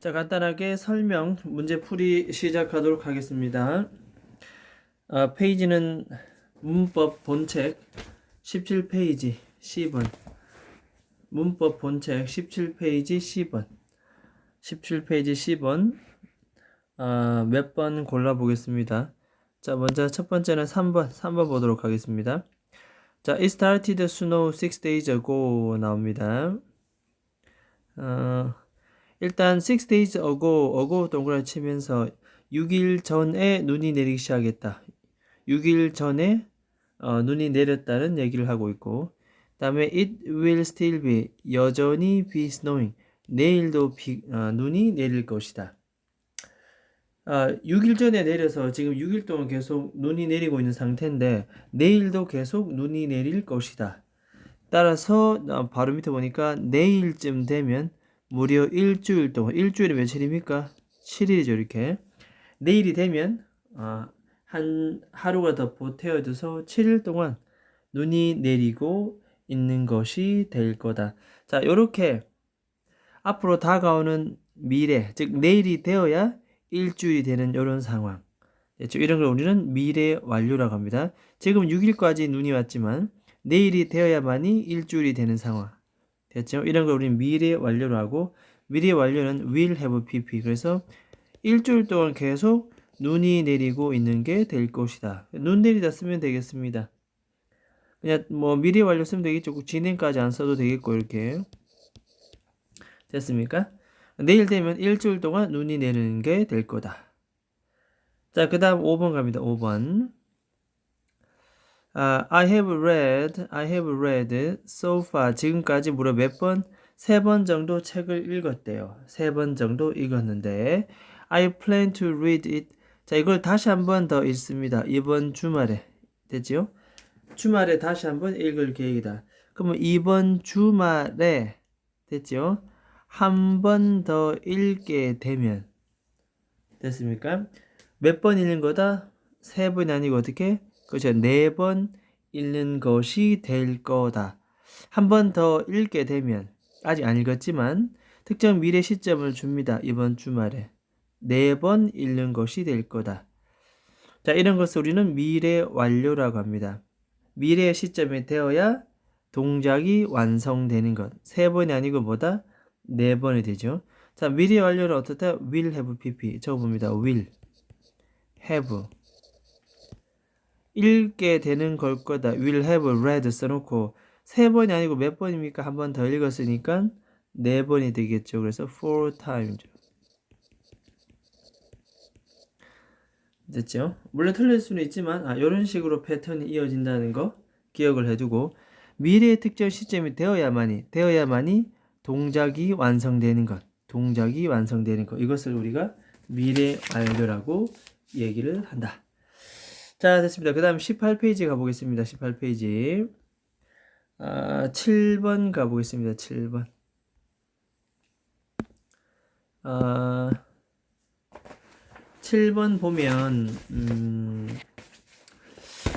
자, 간단하게 설명, 문제풀이 시작하도록 하겠습니다. 페이지는 문법 본책 17페이지 10번. 문법 본책 17페이지 10번. 17페이지 10번. 몇 번 골라보겠습니다. 자, 먼저 첫 번째는 3번 보도록 하겠습니다. 자, it started to snow 6 days ago 나옵니다. 일단 6 days ago 동그라미 치면서 6일 전에 눈이 내리기 시작했다. 6일 전에 눈이 내렸다는 얘기를 하고 있고, 그 다음에 it will still be, 여전히 be snowing, 내일도 눈이 내릴 것이다. 6일 전에 내려서 지금 6일 동안 계속 눈이 내리고 있는 상태인데 내일도 계속 눈이 내릴 것이다. 따라서 바로 밑에 보니까 내일쯤 되면 무려 일주일 동안, 일주일이 며칠입니까? 7일이죠. 이렇게 내일이 되면 한 하루가 더 보태어져서 7일 동안 눈이 내리고 있는 것이 될 거다. 자, 이렇게 앞으로 다가오는 미래, 즉 내일이 되어야 일주일이 되는 이런 상황. 이런 걸 우리는 미래 완료라고 합니다. 지금 6일까지 눈이 왔지만 내일이 되어야만이 일주일이 되는 상황. 됐죠? 이런 걸 우리는 미래 완료로 하고, 미래 완료는 will have pp. 그래서 일주일 동안 계속 눈이 내리고 있는 게 될 것이다. 눈 내리다 쓰면 되겠습니다. 그냥 뭐 미래 완료 쓰면 되겠죠. 진행까지 안 써도 되겠고, 이렇게. 됐습니까? 내일 되면 일주일 동안 눈이 내리는 게 될 거다. 자, 그 다음 5번 갑니다. 5번. I have read so far. 지금까지 무려 몇 번? 3번 정도 책을 읽었대요. 3번 정도 읽었는데 I plan to read it. 자, 이걸 다시 한 번 더 읽습니다. 이번 주말에. 됐죠? 주말에 다시 한 번 읽을 계획이다. 그러면 이번 주말에 됐죠? 한 번 더 읽게 되면 됐습니까? 몇 번 읽는 거다? 3번이 아니고 어떻게? 그렇죠. 4번 읽는 것이 될 거다. 한 번 더 읽게 되면, 아직 안 읽었지만 특정 미래 시점을 줍니다. 이번 주말에 4번 읽는 것이 될 거다. 자, 이런 것을 우리는 미래 완료라고 합니다. 미래의 시점이 되어야 동작이 완성되는 것. 3번이 아니고 뭐다? 4번이 되죠. 자, 미래 완료는 어떻다? will have pp. 적어봅니다. will have. 읽게 되는 걸 거다. will have read 써놓고 3번이 아니고 몇 번입니까? 한 번 더 읽었으니까 4번이 되겠죠. 그래서 4 times. 됐죠? 물론 틀릴 수는 있지만 이런 식으로 패턴이 이어진다는 거 기억을 해두고, 미래의 특정 시점이 되어야만이 동작이 완성되는 것. 이것을 우리가 미래 완료라고 얘기를 한다. 자, 됐습니다. 그 다음 18페이지 가보겠습니다. 18페이지 7번 가보겠습니다. 7번. 7번 보면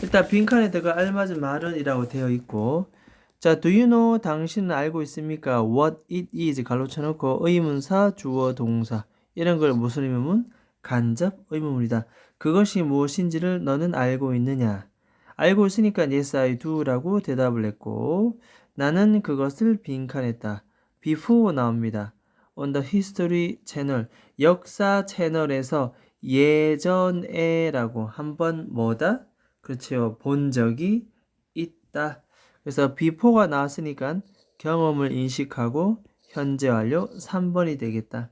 일단 빈칸에다가 알맞은 말은 이라고 되어 있고, 자, do you know, 당신은 알고 있습니까? what it is 갈로 쳐놓고 의문사, 주어, 동사, 이런 걸 무슨 의문문? 간접 의문문이다. 그것이 무엇인지를 너는 알고 있느냐? 알고 있으니까 yes I do 라고 대답을 했고, 나는 그것을 빈칸했다. before 나옵니다. on the history channel, 역사 채널에서 예전에 라고 한번 뭐다? 그렇죠. 본 적이 있다. 그래서 before가 나왔으니까 경험을 인식하고 현재 완료 3번이 되겠다.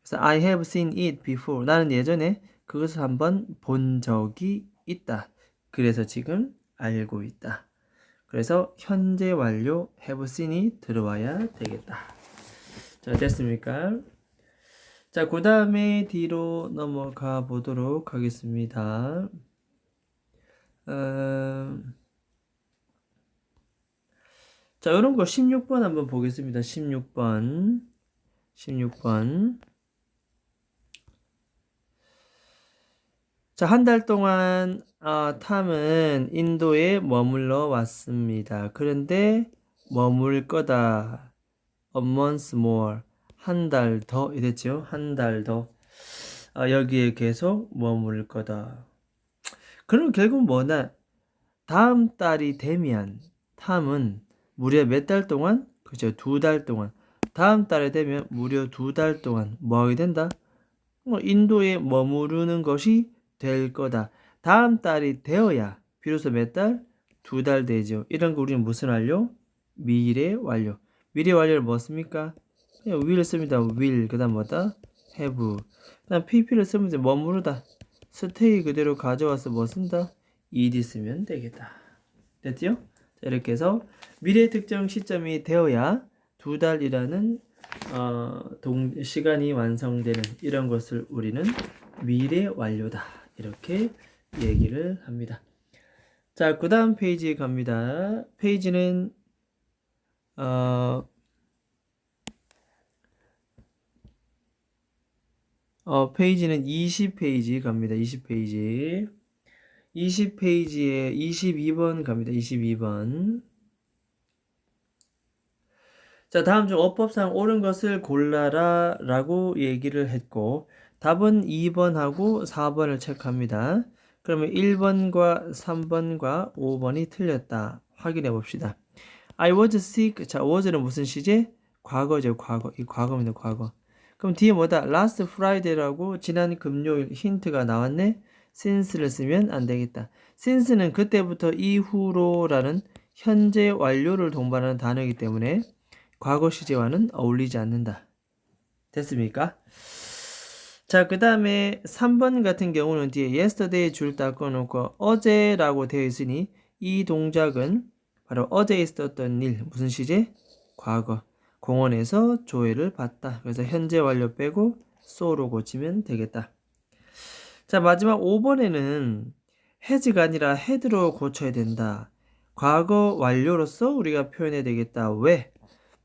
그래서 I have seen it before. 나는 예전에 그것을 한번 본 적이 있다. 그래서 지금 알고 있다. 그래서 현재 완료 have seen이 들어와야 되겠다. 자, 됐습니까? 자, 그 다음에 뒤로 넘어가 보도록 하겠습니다. 자, 이런 거 16번 한번 보겠습니다. 16번. 자, 한 달 동안 탐은 인도에 머물러 왔습니다. 그런데 머물 거다. A month more. 한 달 더 이랬죠. 한 달 더. 여기에 계속 머무를 거다. 그럼 결국 뭐나 다음 달이 되면 탐은 무려 몇 달 동안? 그죠. 2달 동안. 다음 달에 되면 무려 2달 동안 뭐 하게 된다? 인도에 머무르는 것이 될 거다. 다음 달이 되어야 비로소 몇 달? 2달 되죠. 이런 거 우리는 무슨 완료? 미래 완료. 미래 완료를 뭐 씁니까? 그냥 will 씁니다. will. 그 다음 뭐다? have. 그 다음 pp를 쓰면 이제 머무르다. stay 그대로 가져와서 뭐 쓴다? ed 쓰면 되겠다. 됐죠? 자, 이렇게 해서 미래 특정 시점이 되어야 2달이라는 시간이 완성되는 이런 것을 우리는 미래 완료다. 이렇게 얘기를 합니다. 자, 그 다음 페이지 갑니다. 페이지는 페이지는 20페이지 갑니다. 20페이지. 20페이지에 22번 갑니다. 22번. 자, 다음 중 어법상 옳은 것을 골라라 라고 얘기를 했고 답은 2번하고 4번을 체크합니다. 그러면 1번과 3번과 5번이 틀렸다. 확인해 봅시다. I was sick. 자, was는 무슨 시제? 과거죠, 과거. 이 과거입니다, 과거. 그럼 뒤에 뭐다? Last Friday라고 지난 금요일 힌트가 나왔네? since를 쓰면 안 되겠다. since는 그때부터 이후로라는 현재 완료를 동반하는 단어이기 때문에 과거 시제와는 어울리지 않는다. 됐습니까? 자, 그 다음에 3번 같은 경우는 뒤에 yesterday 줄 닦아놓고 어제라고 되어 있으니 이 동작은 바로 어제 있었던 일, 무슨 시제? 과거. 공원에서 조회를 봤다. 그래서 현재 완료 빼고 so로 고치면 되겠다. 자, 마지막 5번에는 has가 아니라 had로 고쳐야 된다. 과거 완료로서 우리가 표현해야 되겠다. 왜?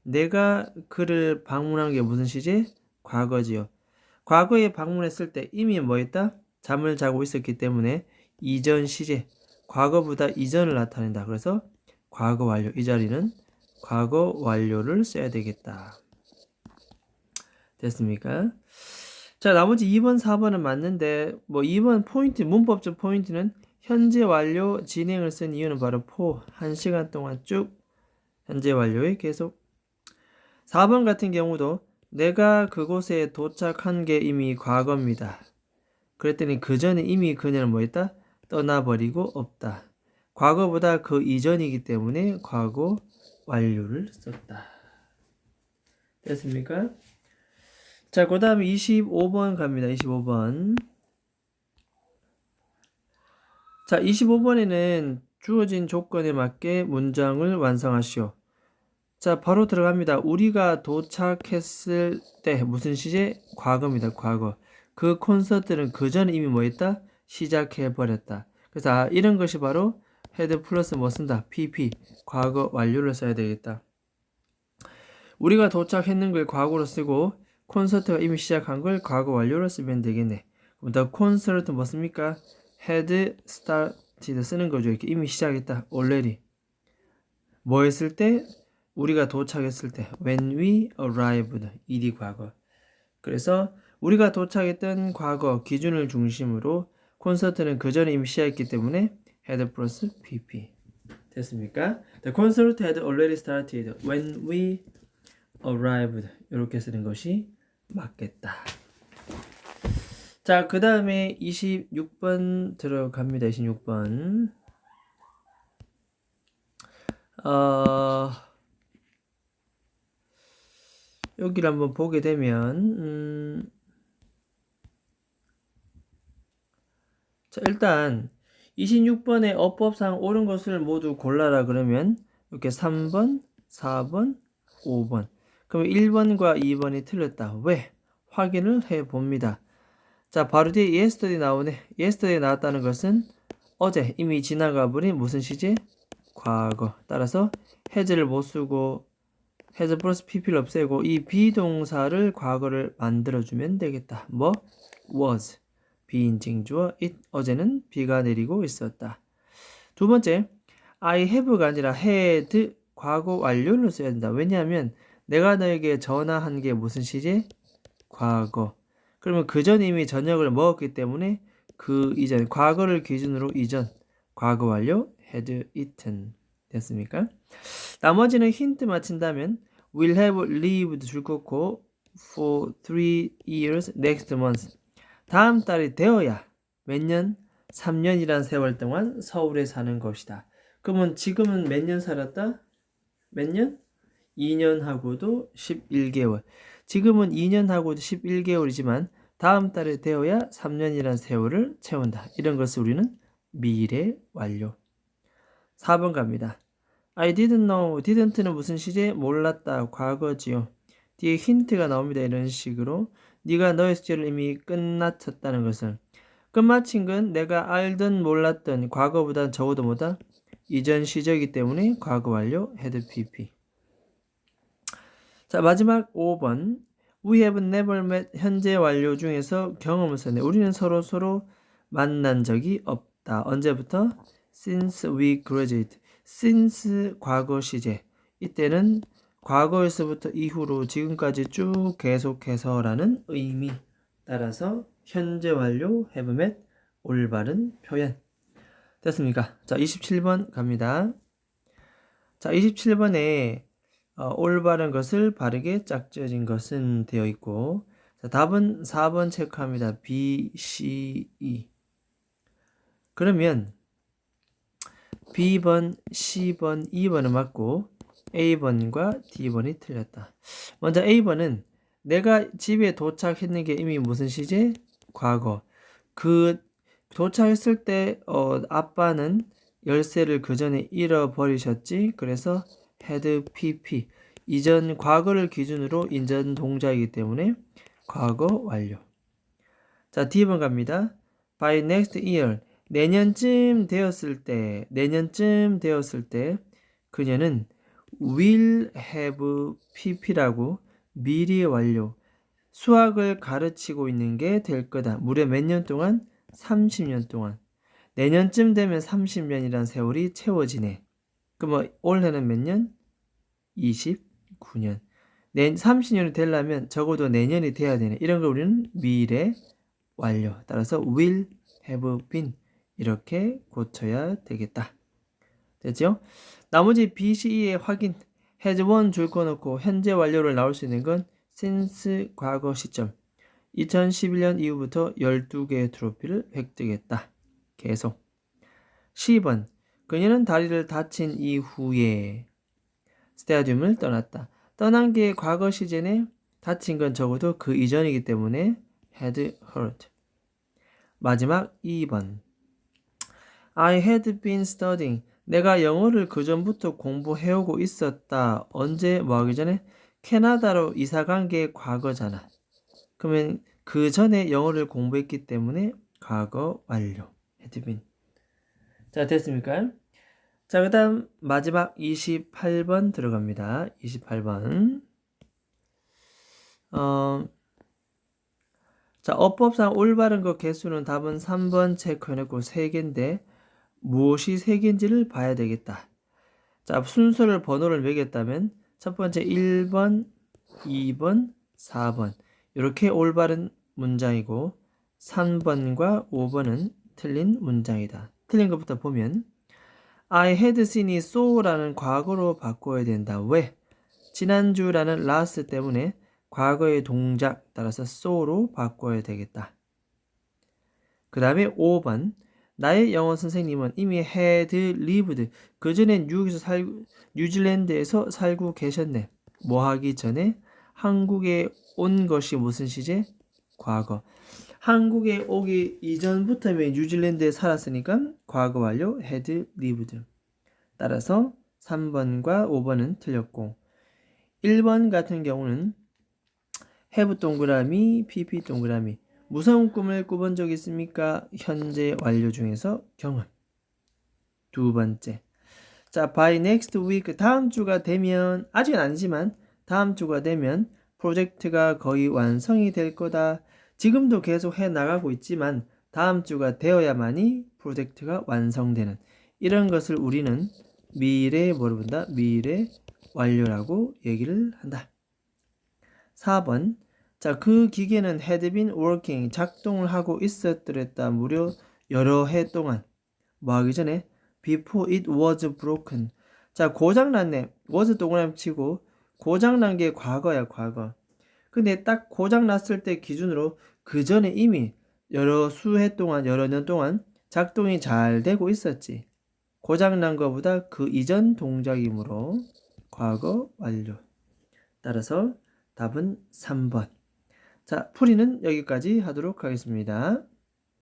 내가 그를 방문한 게 무슨 시제? 과거지요. 과거에 방문했을 때 이미 뭐 했다? 잠을 자고 있었기 때문에 이전 시제, 과거보다 이전을 나타낸다. 그래서 과거 완료, 이 자리는 과거 완료를 써야 되겠다. 됐습니까? 자, 나머지 2번, 4번은 맞는데 뭐 2번 포인트, 문법적 포인트는 현재 완료 진행을 쓴 이유는 바로 1시간 동안 쭉 현재 완료에 계속 4번 같은 경우도 내가 그곳에 도착한 게 이미 과거입니다. 그랬더니 그 전에 이미 그녀는 뭐 했다? 떠나버리고 없다. 과거보다 그 이전이기 때문에 과거 완료를 썼다. 됐습니까? 자, 그 다음에 25번 갑니다. 25번. 자, 25번에는 주어진 조건에 맞게 문장을 완성하시오. 자, 바로 들어갑니다. 우리가 도착했을 때 무슨 시제? 과거입니다. 과거. 그 콘서트는 그 전에 이미 뭐 했다? 시작해버렸다. 그래서 이런 것이 바로 헤드 플러스 뭐 쓴다? PP. 과거 완료를 써야 되겠다. 우리가 도착했는 걸 과거로 쓰고 콘서트가 이미 시작한 걸 과거 완료로 쓰면 되겠네. 그럼 the concert 뭐 씁니까? had started 쓰는 거죠. 이렇게 이미 시작했다. already. 뭐 했을 때? 우리가 도착했을 때 when we arrived ed 과거. 그래서 우리가 도착했던 과거 기준을 중심으로 콘서트는 그 전에 이미 시작했기 때문에 had 플러스 pp. 됐습니까? The concert had already started when we arrived. 이렇게 쓰는 것이 맞겠다. 자, 그 다음에 26번 들어갑니다. 26번. 여기를 한번 보게 되면 자, 일단 26번에 어법상 옳은 것을 모두 골라라 그러면 이렇게 3번, 4번, 5번. 그럼 1번과 2번이 틀렸다. 왜? 확인을 해 봅니다. 자, 바로 뒤에 yesterday 나오네. yesterday 나왔다는 것은 어제 이미 지나가 버린 무슨 시제? 과거. 따라서 has를 못 쓰고 has 플러스 pp를 없애고 이 비동사를 과거를 만들어주면 되겠다. 뭐? was. 비인칭 주어 it. 어제는 비가 내리고 있었다. 두 번째, I have가 아니라 had 과거 완료를 써야 된다. 왜냐하면 내가 너에게 전화한 게 무슨 시제? 과거. 그러면 그 전 이미 저녁을 먹었기 때문에 그 이전, 과거를 기준으로 이전, 과거 완료, had eaten. 됐습니까? 나머지는 힌트 맞힌다면 will have lived 줄 거고 for 3 years next month. 다음 달이 되어야 몇 년? 3년이란 세월 동안 서울에 사는 것이다. 그러면 지금은 몇 년 살았다? 몇 년? 2년하고도 11개월. 지금은 2년하고도 11개월이지만 다음 달에 되어야 3년이란 세월을 채운다. 이런 것을 우리는 미래 완료. 4번 갑니다. I didn't know. didn't는 무슨 시제? 몰랐다. 과거지요. 뒤에 힌트가 나옵니다. 이런 식으로. 네가 너의 숙제를 이미 끝마쳤다는 것을. 끝마친 건 내가 알든 몰랐던 과거보다 적어도 뭐다? 이전 시제이기 때문에 과거 완료 had pp. 자, 마지막 5번. We have never met. 현재 완료 중에서 경험을 썼네. 우리는 서로 만난 적이 없다. 언제부터? Since we graduated. Since 과거 시제. 이때는 과거에서부터 이후로 지금까지 쭉 계속해서라는 의미. 따라서 현재 완료 have met 올바른 표현. 됐습니까? 자, 27번 갑니다. 자, 27번에 올바른 것을 바르게 짝지어진 것은 되어 있고, 자, 답은 4번 체크합니다. B, C, E. 그러면 B번, C번, E번은 맞고 A번과 D번이 틀렸다. 먼저 A번은 내가 집에 도착했는 게 이미 무슨 시제? 과거. 그 도착했을 때 아빠는 열쇠를 그 전에 잃어버리셨지. 그래서 had pp. 이전 과거를 기준으로 인전 동작이기 때문에 과거 완료. 자, D번 갑니다. By next year. 내년쯤 되었을 때 그녀는 will have pp라고 미리 완료. 수학을 가르치고 있는 게 될 거다. 무려 몇 년 동안? 30년 동안. 내년쯤 되면 30년이란 세월이 채워지네. 그럼 올해는 몇 년? 29년. 30년이 되려면 적어도 내년이 돼야 되네. 이런 걸 우리는 미래 완료. 따라서 will have been 이렇게 고쳐야 되겠다. 됐죠? 나머지 B, C, E의 확인. has won 줄 거 놓고 현재 완료를 나올 수 있는 건 since 과거 시점. 2011년 이후부터 12개의 트로피를 획득했다. 계속. 10번. 그녀는 다리를 다친 이후에 스타디움을 떠났다. 떠난 게 과거 시제네. 다친 건 적어도 그 이전이기 때문에 had hurt. 마지막 2번. I had been studying. 내가 영어를 그 전부터 공부해오고 있었다. 언제 뭐 하기 전에? 캐나다로 이사 간 게 과거잖아. 그러면 그 전에 영어를 공부했기 때문에 과거 완료. had been. 자, 됐습니까? 자, 그 다음 마지막 28번 들어갑니다. 28번. 자, 어법상 올바른 것 개수는 답은 3번 체크해놓고 3개인데 무엇이 3개인지를 봐야 되겠다. 자, 순서를 번호를 매겼다면 첫 번째 1번, 2번, 4번 이렇게 올바른 문장이고 3번과 5번은 틀린 문장이다. 틀린 것부터 보면 I had seen it so라는 과거로 바꿔야 된다. 왜? 지난주라는 last 때문에 과거의 동작 따라서 so로 바꿔야 되겠다. 그 다음에 5번 나의 영어 선생님은 이미 had lived 그 전에 뉴질랜드에서 살고 계셨네. 뭐 하기 전에? 한국에 온 것이 무슨 시제? 과거. 한국에 오기 이전부터 뉴질랜드에 살았으니까 과거 완료 had lived. 따라서 3번과 5번은 틀렸고 1번 같은 경우는 have 동그라미, pp 동그라미. 무서운 꿈을 꾸본 적 있습니까? 현재 완료 중에서 경험. 두 번째. 자, by next week. 다음 주가 되면, 아직은 아니지만, 다음 주가 되면 프로젝트가 거의 완성이 될 거다. 지금도 계속 해 나가고 있지만, 다음 주가 되어야만이 프로젝트가 완성되는. 이런 것을 우리는 미래 뭐를 본다? 미래 완료라고 얘기를 한다. 4번. 자, 그 기계는 had been working, 작동을 하고 있었더랬다. 무려 여러 해 동안. 뭐 하기 전에? before it was broken. 자, 고장났네. was 동그라미 치고 고장난 게 과거야, 과거. 근데 딱 고장났을 때 기준으로 그 전에 이미 여러 수해 동안, 여러 년 동안 작동이 잘 되고 있었지. 고장난 것보다 그 이전 동작이므로 과거 완료. 따라서 답은 3번. 자, 풀이는 여기까지 하도록 하겠습니다.